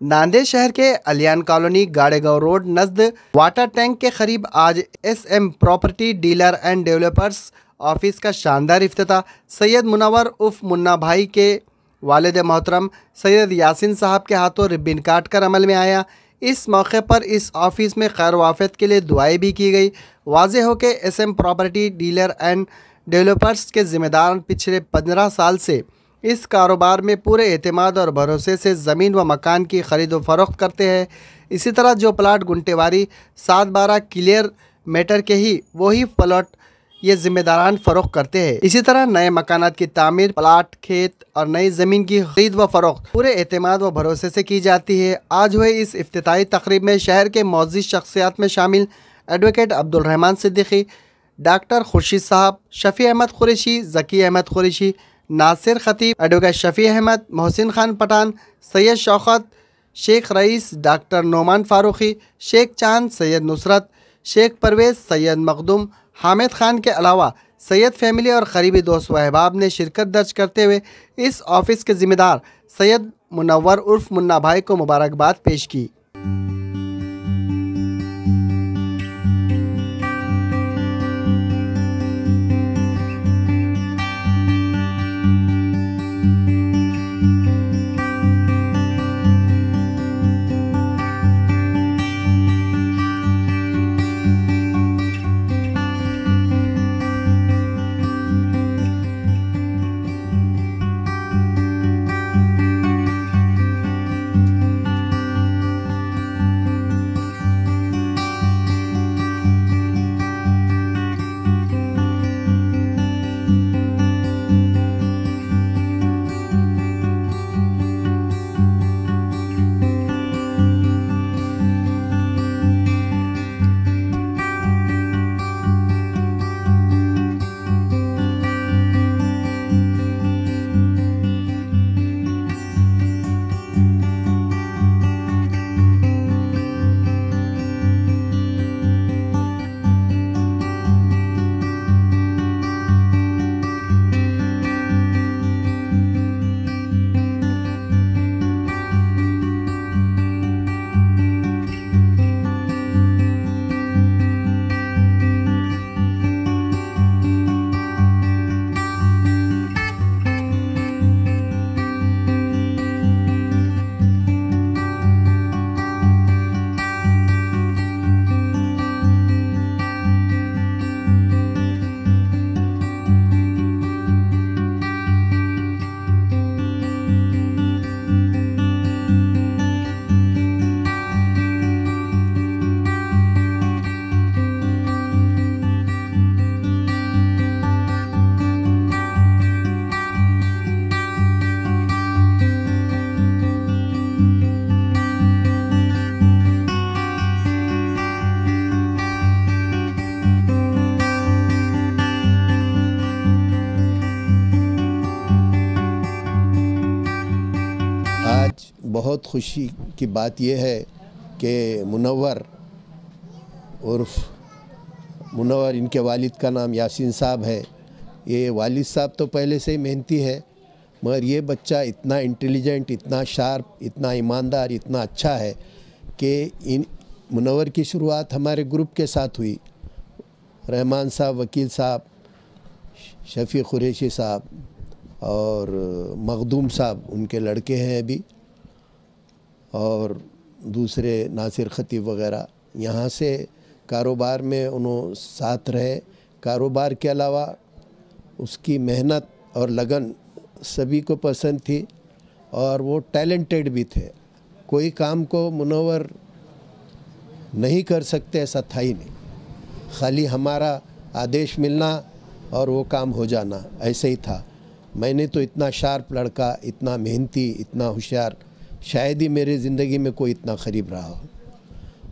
नांदेड़ शहर के Aliyan colony Gadegaon road नजद वाटर टैंक के करीब आज SM property dealer and developers office का शानदार इफ्तिताह सैयद मुनव्वर उर्फ मुन्ना भाई के वालिद मोहतरम सैयद यासीन साहब के हाथों रिबन काट कर अमल में आया। इस मौके पर इस ऑफिस में खैर वाफियत के लिए दुआएं भी की गई। वाज़े हो के SM property dealer and developers के ज़िम्मेदार पिछले 15 साल से इस कारोबार में पूरे एतमाद और भरोसे से ज़मीन व मकान की ख़रीद व फ़रोख्त करते हैं। इसी तरह जो प्लाट गुंटेवारी 7-12 क्लियर मैटर के ही वही प्लाट ये ज़िम्मेदारान फ़रोख्त करते हैं। इसी तरह नए मकानात की तामीर, प्लाट, खेत और नई ज़मीन की खरीद व फ़रोख्त पूरे एतमाद व भरोसे से की जाती है। आज हुए इस इफ्तिताही तकरीब में शहर के मौज़ूद शख्सियात में शामिल एडवोकेट अब्दुल रहमान सिद्दीकी, डॉक्टर खुर्शीद साहब, शफ़ी अहमद कुरैशी, ज़की अहमद कुरैशी, नासिर खतीब, advocate Shafi Ahmad, Mohsin Khan Pathan, Syed Shaukat, Sheikh rice, doctor Noman Farooqui, Sheikh चांद, सैयद नुसरत, शेख परवेज़, सैयद मखदूम, हामिद खान के अलावा सैयद फैमिली और करीबी दोस्त व अहबाब ने शिरकत दर्ज करते हुए इस ऑफिस के ज़िम्मेदार सैयद मुनव्वर उर्फ मुन्ना भाई को मुबारकबाद पेश की। आज बहुत खुशी की बात यह है कि मुनव्वर उर्फ मुनव्वर, इनके वालिद का नाम यासीन साहब है। ये वालिद साहब तो पहले से ही मेहनती है, मगर ये बच्चा इतना इंटेलिजेंट, इतना शार्प, इतना ईमानदार, इतना अच्छा है कि इन मुनव्वर की शुरुआत हमारे ग्रुप के साथ हुई। रहमान साहब, वकील साहब, शफ़ी कुरैशी साहब और मखदूम साहब उनके लड़के हैं अभी, और दूसरे नासिर खतीब वगैरह, यहाँ से कारोबार में उन्होंने साथ रहे। कारोबार के अलावा उसकी मेहनत और लगन सभी को पसंद थी और वो टैलेंटेड भी थे। कोई काम को मुनव्वर नहीं कर सकते ऐसा था ही नहीं, खाली हमारा आदेश मिलना और वो काम हो जाना, ऐसे ही था। मैंने तो इतना शार्प लड़का, इतना मेहनती, इतना होशियार शायद ही मेरी ज़िंदगी में कोई इतना करीब रहा हो।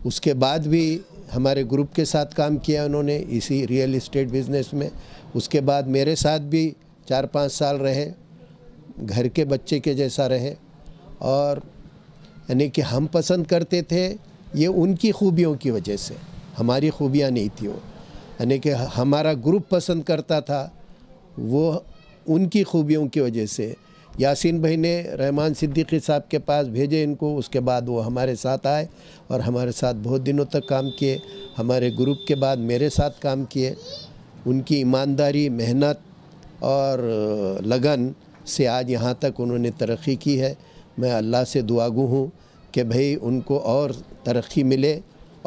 उसके बाद भी हमारे ग्रुप के साथ काम किया उन्होंने इसी रियल इस्टेट बिज़नेस में। उसके बाद मेरे साथ भी 4-5 साल रहे, घर के बच्चे के जैसा रहे। और यानी कि हम पसंद करते थे ये उनकी खूबियों की वजह से, हमारी खूबियाँ नहीं थी वो। यानी कि हमारा ग्रुप पसंद करता था वो उनकी खूबियों की वजह से, यासीन भाई ने रहमान सिद्दीकी साहब के पास भेजे इनको, उसके बाद वो हमारे साथ आए और हमारे साथ बहुत दिनों तक काम किए। हमारे ग्रुप के बाद मेरे साथ काम किए। उनकी ईमानदारी, मेहनत और लगन से आज यहाँ तक उन्होंने तरक्की की है। मैं अल्लाह से दुआगू हूँ कि भाई उनको और तरक्की मिले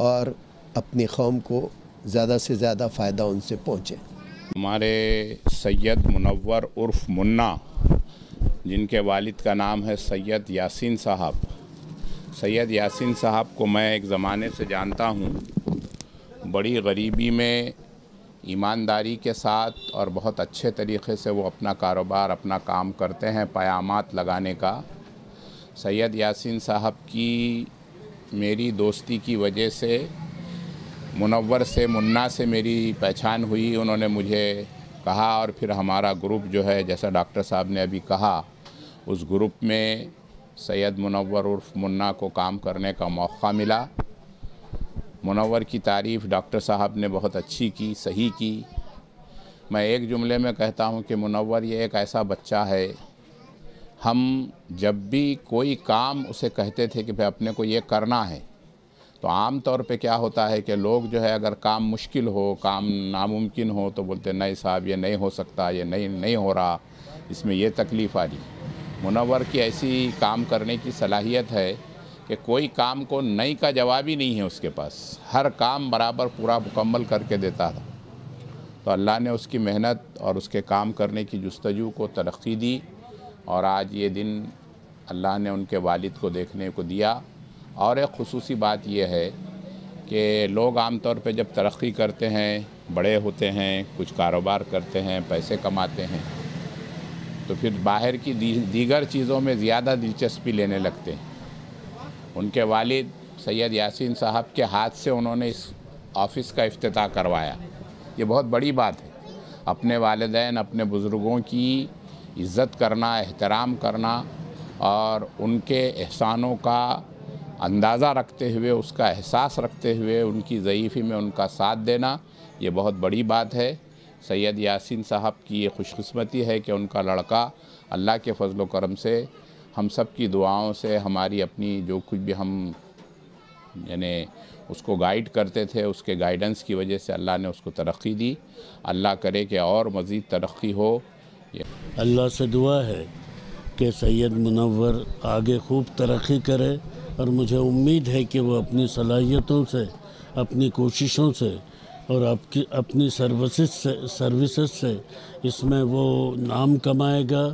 और अपनी कौम को ज़्यादा से ज़्यादा फ़ायदा उनसे पहुँचे। हमारे सैयद मुनव्वर उर्फ़ मुन्ना, जिनके वालिद का नाम है सैयद यासीन साहब। सैयद यासीन साहब को मैं एक ज़माने से जानता हूँ। बड़ी गरीबी में ईमानदारी के साथ और बहुत अच्छे तरीक़े से वो अपना कारोबार, अपना काम करते हैं क़यामात लगाने का। सैयद यासीन साहब की मेरी दोस्ती की वजह से मुनव्वर से, मुन्ना से मेरी पहचान हुई। उन्होंने मुझे कहा और फिर हमारा ग्रुप जो है, जैसा डॉक्टर साहब ने अभी कहा, उस ग्रुप में सैयद मुनव्वर उर्फ़ मुन्ना को काम करने का मौका मिला। मुनव्वर की तारीफ़ डॉक्टर साहब ने बहुत अच्छी की, सही की। मैं एक जुमले में कहता हूँ कि मुनव्वर ये एक ऐसा बच्चा है, हम जब भी कोई काम उसे कहते थे कि भाई अपने को ये करना है, तो आम तौर पे क्या होता है कि लोग जो है अगर काम मुश्किल हो, काम नामुमकिन हो, तो बोलते नहीं साहब ये नहीं हो सकता, ये नहीं हो रहा, इसमें ये तकलीफ़ आ रही। मुनव्वर की ऐसी काम करने की सलाहियत है कि कोई काम को नहीं का जवाब ही नहीं है उसके पास, हर काम बराबर पूरा मुकम्मल करके देता था। तो अल्लाह ने उसकी मेहनत और उसके काम करने की जुस्तजू को तरक्की दी और आज ये दिन अल्लाह ने उनके वालिद को देखने को दिया। और एक ख़ुसूसी बात यह है कि लोग आम तौर पे जब तरक्की करते हैं, बड़े होते हैं, कुछ कारोबार करते हैं, पैसे कमाते हैं, तो फिर बाहर की दीगर चीज़ों में ज़्यादा दिलचस्पी लेने लगते हैं। उनके वालिद सैयद यासीन साहब के हाथ से उन्होंने इस ऑफ़िस का इफ्तिताह करवाया। ये बहुत बड़ी बात है। अपने वालिदैन, अपने बुज़ुर्गों की इज़्ज़त करना, एहतराम करना और उनके एहसानों का अंदाज़ा रखते हुए, उसका एहसास रखते हुए उनकी ज़ईफ़ी में उनका साथ देना, ये बहुत बड़ी बात है। सैयद यासीन साहब की ये खुशकिस्मती है कि उनका लड़का अल्लाह के फजल व करम से, हम सब की दुआओं से, हमारी अपनी जो कुछ भी हम यानी उसको गाइड करते थे, उसके गाइडेंस की वजह से अल्लाह ने उसको तरक्की दी। अल्लाह करे कि और मज़ीद तरक्की हो। अल्लाह से दुआ है कि सैयद मुनव्वर आगे खूब तरक्की करे और मुझे उम्मीद है कि वो अपनी सलाहियतों से, अपनी कोशिशों से और अपनी सर्विसेज से इसमें वो नाम कमाएगा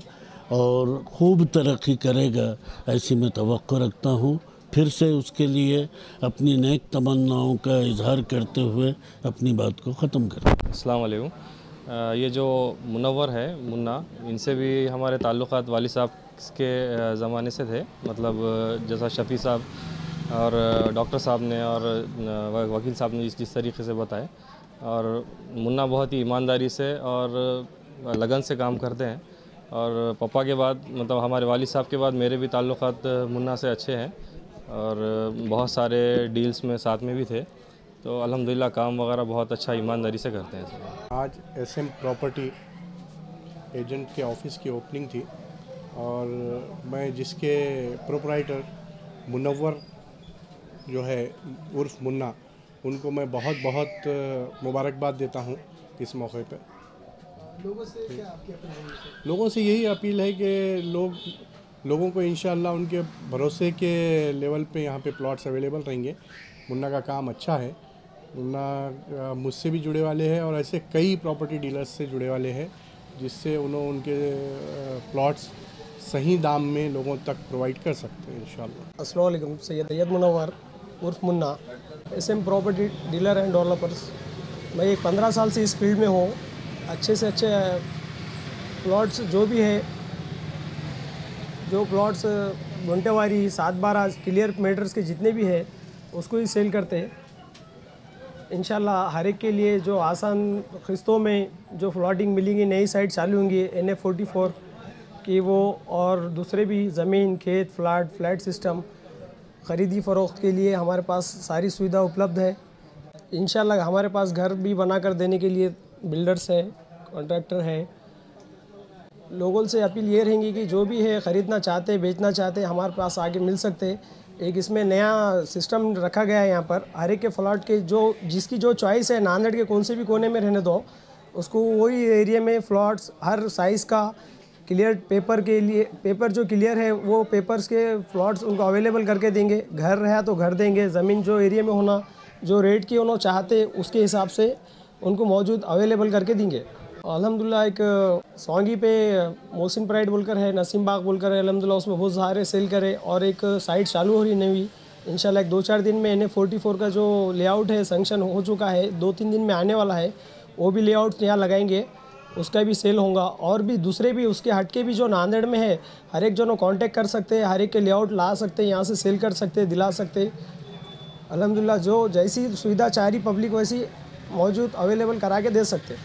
और खूब तरक्की करेगा, ऐसी मैं तवक्को रखता हूँ। फिर से उसके लिए अपनी नेक तमन्नाओं का इजहार करते हुए अपनी बात को ख़त्म करें। अस्सलाम वालेकुम। ये जो मुनव्वर है, मुन्ना, इनसे भी हमारे ताल्लुक़ात वालिद साहब के ज़माने से थे। मतलब जैसा शफ़ी साहब और डॉक्टर साहब ने और वकील साहब ने जिस तरीके से बताए, और मुन्ना बहुत ही ईमानदारी से और लगन से काम करते हैं। और पापा के बाद, मतलब हमारे वालिद साहब के बाद मेरे भी ताल्लुक़ात मुन्ना से अच्छे हैं और बहुत सारे डील्स में साथ में भी थे। तो अल्हम्दुलिल्लाह काम वगैरह बहुत अच्छा ईमानदारी से करते हैं। आज SM प्रॉपर्टी एजेंट के ऑफ़िस की ओपनिंग थी और मैं जिसके प्रोप्राइटर मुनव्वर जो है उर्फ़ मुन्ना, उनको मैं बहुत बहुत मुबारकबाद देता हूँ इस मौके पे। लोगों से यही अपील है कि लोगों को इंशाअल्लाह उनके भरोसे के लेवल पे यहाँ पे प्लॉट्स अवेलेबल रहेंगे। मुन्ना का काम अच्छा है। मुन्ना मुझसे भी जुड़े वाले हैं और ऐसे कई प्रॉपर्टी डीलर्स से जुड़े वाले हैं, जिससे उनके प्लॉट्स सही दाम में लोगों तक प्रोवाइड कर सकते हैं इंशाअल्लाह। अस्सलाम वालेकुम। सैयद मुनव्वर उर्फ़ Munna, SM property dealer and developers. मैं एक 15 साल से इस फील्ड में हूँ। अच्छे से अच्छे प्लॉट्स जो भी है, जो प्लॉट्स घंटेवारी 7-12 क्लियर मीटर्स के जितने भी है, उसको ही सेल करते हैं इंशाल्लाह। हर एक के लिए जो आसान किस्तों में जो प्लॉटिंग मिलेंगी, नई साइट चालू होंगी NF44 की वो, और दूसरे भी ज़मीन, खेत, फ्लैट सिस्टम ख़रीदी फ़रोख्त के लिए हमारे पास सारी सुविधा उपलब्ध है इंशाल्लाह। हमारे पास घर भी बना कर देने के लिए बिल्डर्स हैं, कॉन्ट्रैक्टर है। लोगों से अपील ये रहेंगी कि जो भी है ख़रीदना चाहते बेचना चाहते हमारे पास आगे मिल सकते। एक इसमें नया सिस्टम रखा गया है यहाँ पर, हर एक के फ्लैट के जो जिसकी जो चॉइस है नांदेड़ के कौन से भी कोने में रहने दो उसको वही एरिया में फ्लॉट्स हर साइज़ का क्लियर पेपर के लिए, पेपर जो क्लियर है वो पेपर्स के फ्लॉट्स उनको अवेलेबल करके देंगे। घर रहा तो घर देंगे, ज़मीन जो एरिया में होना जो रेट की उन्होंने चाहते उसके हिसाब से उनको मौजूद अवेलेबल करके देंगे। अल्हम्दुलिल्लाह एक सोंगी पे मोहसिन प्राइड बोलकर है, नसीम बाग बोलकर है, अल्हम्दुलिल्लाह उसमें बहुत सारे सेल करे और एक साइट चालू हो रही नई इंशाल्लाह। एक 2-4 दिन में NA44 का जो लेआउट है सैंक्शन हो चुका है, 2-3 दिन में आने वाला है, वो भी लेआउट यहाँ लगाएंगे, उसका भी सेल होगा। और भी दूसरे भी उसके हटके भी जो नांदेड़ में है हर एक जो कांटेक्ट कर सकते हैं, हर एक के लेआउट ला सकते हैं, यहाँ से सेल कर सकते हैं, दिला सकते। अल्हम्दुलिल्लाह जो जैसी सुविधा चाह रही पब्लिक वैसी मौजूद अवेलेबल करा के दे सकते।